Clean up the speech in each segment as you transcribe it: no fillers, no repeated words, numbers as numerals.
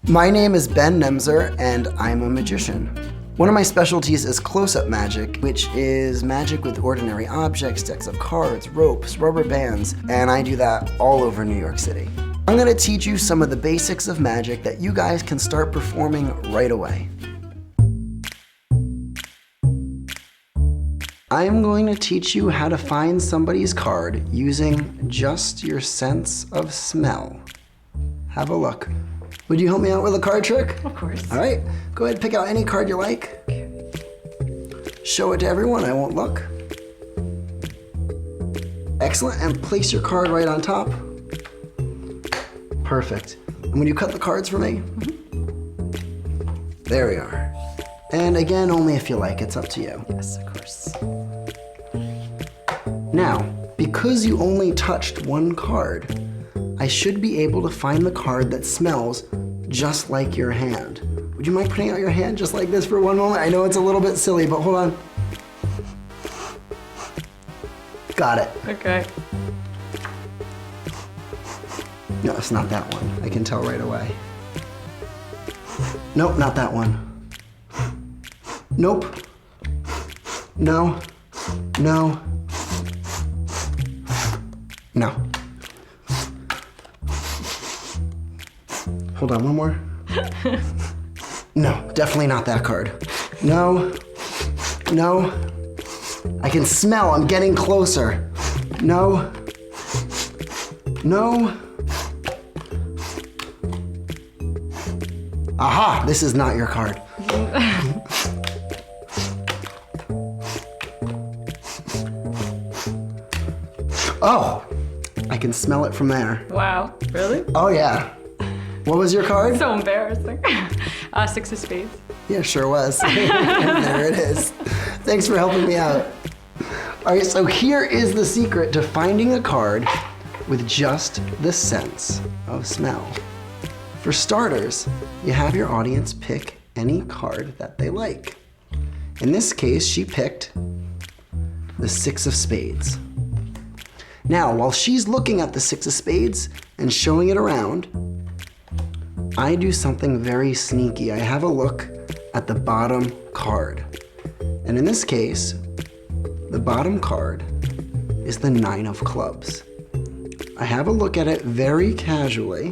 My name is Ben Nemzer, and I'm a magician. One of my specialties is close-up magic, which is magic with ordinary objects, decks of cards, ropes, rubber bands, and I do that all over New York City. I'm going to teach you some of the basics of magic that you guys can start performing right away. I'm going to teach you how to find somebody's card using just your sense of smell. Have a look. Would you help me out with a card trick? Of course. All right, go ahead and pick out any card you like. Okay. Show it to everyone, I won't look. Excellent, and place your card right on top. Perfect. And when you cut the cards for me, there we are. And again, only if you like, it's up to you. Yes, of course. Now, because you only touched one card, I should be able to find the card that smells just like your hand. Would you mind putting out your hand just like this for one moment? I know it's a little bit silly, but hold on. Got it. Okay. No, it's not that one. I can tell right away. Nope, not that one. Nope. No. No. No. Hold on, one more. No, definitely not that card. No. No. I can smell, I'm getting closer. No. No. Aha, this is not your card. Oh, I can smell it from there. Wow, really? Oh yeah. What was your card? So embarrassing. Six of spades. Yeah, sure was. There it is. Thanks for helping me out. All right, so here is the secret to finding a card with just the sense of smell. For starters, you have your audience pick any card that they like. In this case, she picked the Six of Spades. Now, while she's looking at the Six of Spades and showing it around, I do something very sneaky. I have a look at the bottom card. And in this case, the bottom card is the Nine of Clubs. I have a look at it very casually,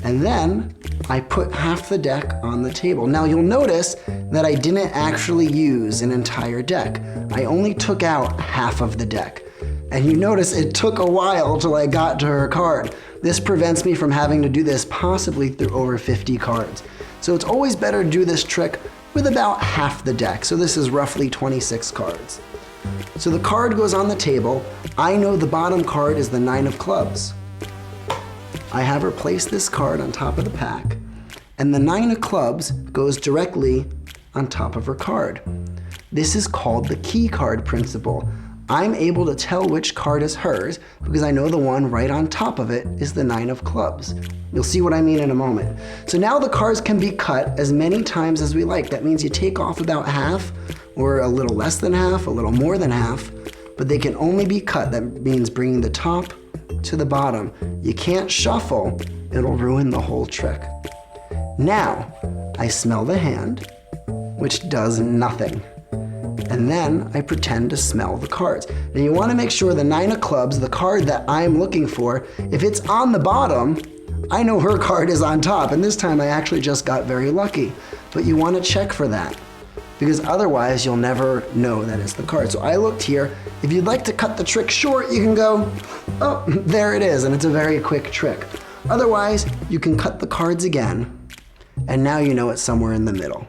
and then I put half the deck on the table. Now you'll notice that I didn't actually use an entire deck. I only took out half of the deck. And you notice it took a while till I got to her card. This prevents me from having to do this possibly through over 50 cards. So it's always better to do this trick with about half the deck. So this is roughly 26 cards. So the card goes on the table. I know the bottom card is the Nine of Clubs. I have her place this card on top of the pack, and the Nine of Clubs goes directly on top of her card. This is called the key card principle. I'm able to tell which card is hers because I know the one right on top of it is the Nine of Clubs. You'll see what I mean in a moment. So now the cards can be cut as many times as we like. That means you take off about half, or a little less than half, a little more than half, but they can only be cut. That means bringing the top to the bottom. You can't shuffle, it'll ruin the whole trick. Now, I smell the hand, which does nothing. And then I pretend to smell the cards. Now you want to make sure the Nine of Clubs, the card that I'm looking for, if it's on the bottom, I know her card is on top, and this time I actually just got very lucky. But you want to check for that, because otherwise you'll never know that it's the card. So I looked here. If you'd like to cut the trick short, you can go, oh, there it is, and it's a very quick trick. Otherwise, you can cut the cards again, and now you know it's somewhere in the middle.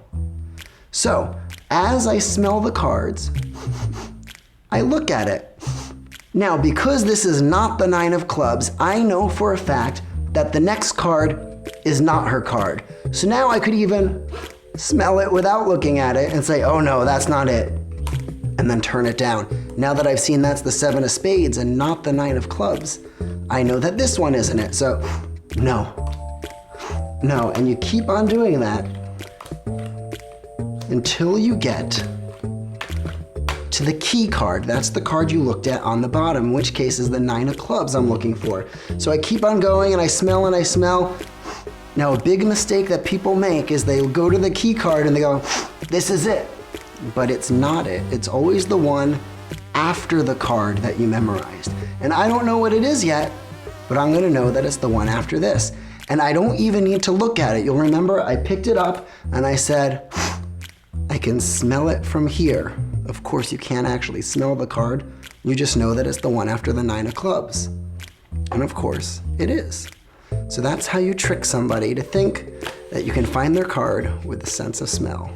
So, as I smell the cards, I look at it. Now, because this is not the Nine of Clubs, I know for a fact that the next card is not her card. So now I could even smell it without looking at it and say, oh no, that's not it, and then turn it down. Now that I've seen that's the Seven of Spades and not the Nine of Clubs, I know that this one isn't it. So, no, and you keep on doing that until you get to the key card. That's the card you looked at on the bottom, in which case is the Nine of Clubs I'm looking for. So I keep on going and I smell, Now, a big mistake that people make is they go to the key card and they go, this is it. But it's not it. It's always the one after the card that you memorized. And I don't know what it is yet, but I'm gonna know that it's the one after this. And I don't even need to look at it. You'll remember I picked it up and I said, I can smell it from here. Of course, you can't actually smell the card. You just know that it's the one after the 9 of clubs. And of course, it is. So that's how you trick somebody to think that you can find their card with the sense of smell.